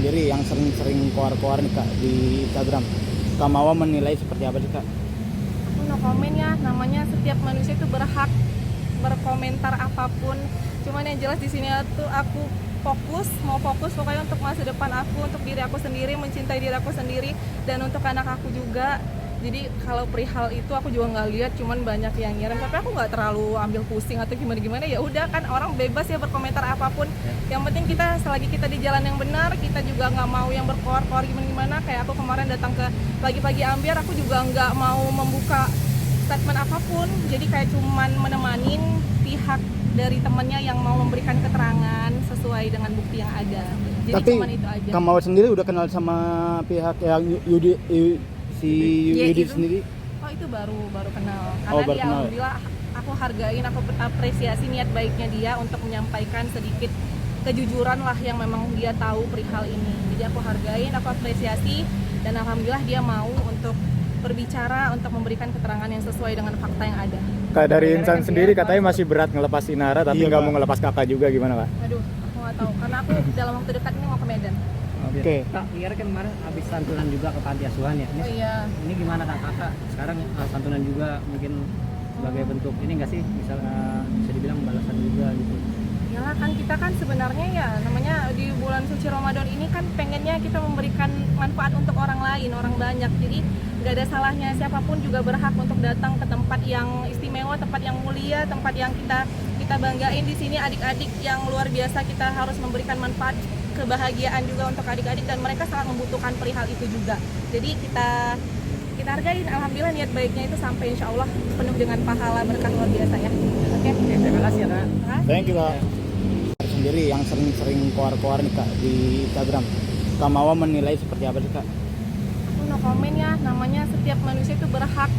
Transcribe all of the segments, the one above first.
sendiri yang sering-sering keluar-keluar nih Kak di Instagram. Kak Mawar menilai seperti apa sih Kak? Aku no komen ya, namanya setiap manusia itu berhak berkomentar apapun. Cuman yang jelas di sini tuh aku mau fokus pokoknya untuk masa depan aku, untuk diri aku sendiri, mencintai diri aku sendiri dan untuk anak aku juga. Jadi kalau perihal itu aku juga nggak lihat, cuman banyak yang ngirim, tapi aku nggak terlalu ambil pusing atau gimana ya udah kan orang bebas ya berkomentar apapun. Yang penting kita selagi kita di jalan yang benar, kita juga nggak mau yang berkoar-koar gimana. Kayak aku kemarin datang ke pagi-pagi Ambiar, aku juga nggak mau membuka statement apapun, jadi kayak cuman menemanin pihak dari temannya yang mau memberikan keterangan sesuai dengan bukti yang ada. Jadi Tapi cuman itu aja. Kak Mawar sendiri udah kenal sama pihak yang Yudi Itu. sendiri? Oh itu baru kenal. Oh, Karena baru dia kenal. alhamdulillah aku hargain, aku apresiasi niat baiknya dia untuk menyampaikan sedikit kejujuran lah yang memang dia tahu perihal ini. Jadi aku hargain, aku apresiasi dan alhamdulillah dia mau untuk berbicara, untuk memberikan keterangan yang sesuai dengan fakta yang ada. Kak, dari Insan sendiri katanya masih berat ngelepas Inara tapi Iya, nggak Kak. mau ngelepas kakak juga, gimana Kak? Aduh, aku nggak tahu karena aku dalam waktu dekat ini mau ke Medan. Oke. Kak, Ira kan kemarin habis santunan juga ke panti asuhan ya. Oh iya. Ini gimana kakak? Sekarang santunan juga mungkin sebagai bentuk ini nggak sih? Bisa dibilang balasan juga gitu. Iyalah kan kita kan sebenarnya ya namanya di bulan suci Ramadan ini kan pengennya kita memberikan manfaat untuk orang lain, orang banyak. Jadi nggak ada salahnya siapapun juga berhak untuk datang ke tempat yang istimewa, tempat yang mulia, tempat yang kita banggain di sini adik-adik yang luar biasa. Kita harus memberikan manfaat kebahagiaan juga untuk adik-adik dan mereka sangat membutuhkan perihal itu juga. Jadi kita hargain, alhamdulillah niat baiknya itu sampai insya Allah penuh dengan pahala berkah luar biasa ya. Oke. Terima kasih ya Kak. Thank you Kak. Sendiri yang sering keluar-keluar nih Kak di Instagram. Kak Mawar menilai seperti apa sih Kak? Aku no komen ya, namanya setiap manusia itu berhak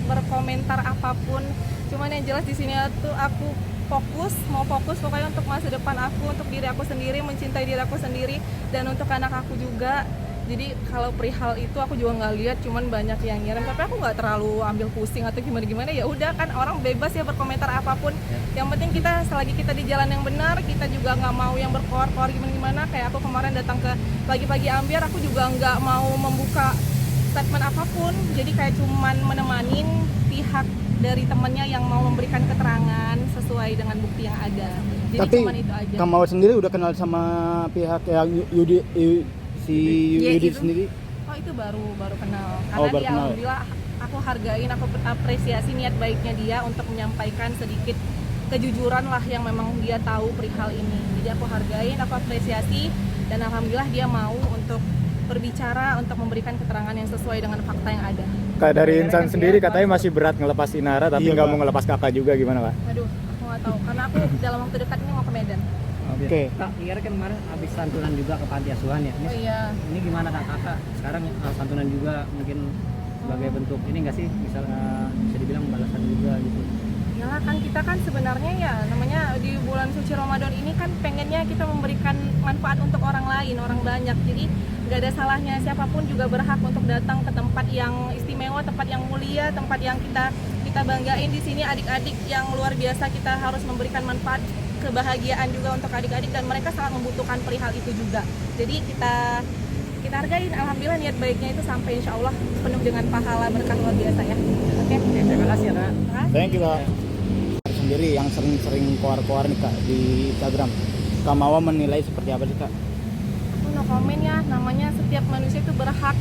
berkomentar apapun. Cuman yang jelas di sini tuh aku mau fokus pokoknya untuk masa depan aku, untuk diri aku sendiri, mencintai diri aku sendiri dan untuk anak aku juga. Jadi kalau perihal itu aku juga nggak lihat, cuman banyak yang ngirim, tapi aku nggak terlalu ambil pusing atau gimana ya udah kan orang bebas ya berkomentar apapun. Yang penting kita selagi kita di jalan yang benar, kita juga nggak mau yang berkoar-koar gimana. Kayak aku kemarin datang ke pagi-pagi Ambiar, aku juga nggak mau membuka statement apapun, jadi kayak cuman menemanin pihak dari temannya yang mau memberikan keterangan sesuai dengan bukti yang ada. Jadi Tapi cuman itu aja. Kak Mawar sendiri udah kenal sama pihak yang Yudi Itu. sendiri? Oh itu baru kenal. Karena Oh, baru dia kenal. alhamdulillah aku hargain, aku apresiasi niat baiknya dia untuk menyampaikan sedikit kejujuran lah yang memang dia tahu perihal ini. Jadi aku hargain, aku apresiasi dan alhamdulillah dia mau untuk berbicara, untuk memberikan keterangan yang sesuai dengan fakta yang ada. Kak, dari Insan sendiri katanya masih berat ngelepas Inara tapi Iya, nggak Kak. mau ngelepas kakak juga, gimana Kak? Aduh, aku nggak tahu karena aku dalam waktu dekat ini mau ke Medan. Oke. Kak, Ira kan kemarin habis santunan juga ke panti asuhan ya. Oh iya. Ini gimana kakak? Sekarang santunan juga mungkin sebagai bentuk ini nggak sih? Bisa dibilang balasan juga gitu. Iyalah kan kita kan sebenarnya ya namanya di bulan suci Ramadan ini kan pengennya kita memberikan manfaat untuk orang lain, orang banyak. Jadi nggak ada salahnya siapapun juga berhak untuk datang ke tempat yang istimewa, tempat yang mulia, tempat yang kita banggain di sini adik-adik yang luar biasa. Kita harus memberikan manfaat kebahagiaan juga untuk adik-adik dan mereka sangat membutuhkan perihal itu juga. Jadi kita hargain, alhamdulillah niat baiknya itu sampai insya Allah penuh dengan pahala berkah luar biasa ya. Oke. Terima kasih ya Kak. Thank you Kak. Sendiri yang sering keluar-keluar nih Kak di Instagram. Kak Mawar menilai seperti apa sih Kak? Aku no komen ya, namanya setiap manusia itu berhak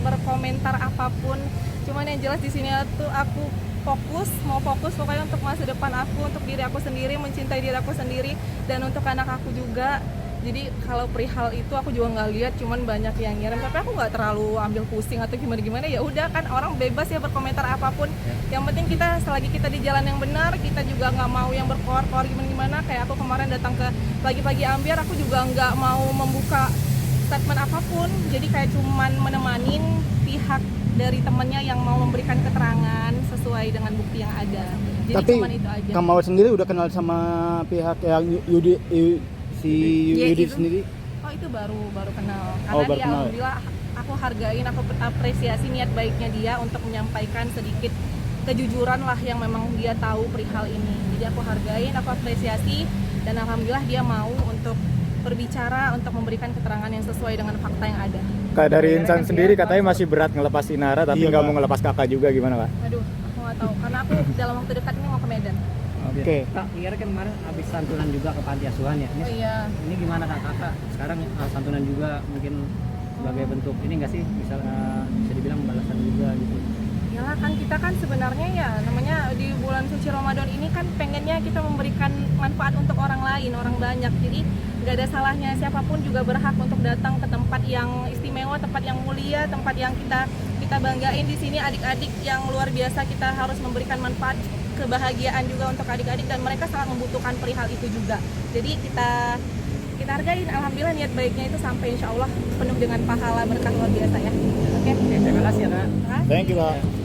berkomentar apapun. Cuman yang jelas di sini tuh aku mau fokus pokoknya untuk masa depan aku, untuk diri aku sendiri, mencintai diri aku sendiri dan untuk anak aku juga. Jadi kalau perihal itu aku juga nggak lihat, cuman banyak yang ngirim, tapi aku nggak terlalu ambil pusing atau gimana ya udah kan orang bebas ya berkomentar apapun. Yang penting kita selagi kita di jalan yang benar, kita juga nggak mau yang berkoar-koar gimana. Kayak aku kemarin datang ke pagi-pagi Ambiar, aku juga nggak mau membuka statement apapun, jadi kayak cuman menemanin pihak dari temannya yang mau memberikan keterangan sesuai dengan bukti yang ada. Jadi Tapi cuman itu aja. Kak Mawar sendiri udah kenal sama pihak yang Yudi Itu. sendiri? Oh itu baru kenal. Karena Oh, baru dia kenal. alhamdulillah aku hargain, aku apresiasi niat baiknya dia untuk menyampaikan sedikit kejujuran lah yang memang dia tahu perihal ini. Jadi aku hargain, aku apresiasi dan alhamdulillah dia mau untuk berbicara, untuk memberikan keterangan yang sesuai dengan fakta yang ada. Kak, dari Insan sendiri katanya masih berat ngelepas Inara tapi Iya, nggak Kak. mau ngelepas kakak juga, gimana Kak? Aduh, aku nggak tahu karena aku dalam waktu dekat ini mau ke Medan. Oke. Kak, Ira kan kemarin habis santunan juga ke panti asuhan ya. Oh iya. Ini gimana Kak, kakak sekarang santunan juga mungkin sebagai bentuk ini nggak sih, bisa dibilang balasan juga gitu. Yalah, kan kita kan sebenarnya ya namanya di bulan suci Ramadan ini kan pengennya kita memberikan manfaat untuk orang lain, orang banyak. Jadi nggak ada salahnya, siapapun juga berhak untuk datang ke tempat yang istimewa, tempat yang mulia, tempat yang kita banggain. Di sini adik-adik yang luar biasa, kita harus memberikan manfaat, kebahagiaan juga untuk adik-adik, dan mereka sangat membutuhkan perihal itu juga. Jadi kita hargain, alhamdulillah niat baiknya itu sampai insya Allah penuh dengan pahala berkah luar biasa ya. Oke. Terima kasih ya Kak. Terima kasih. Thank you, Kak.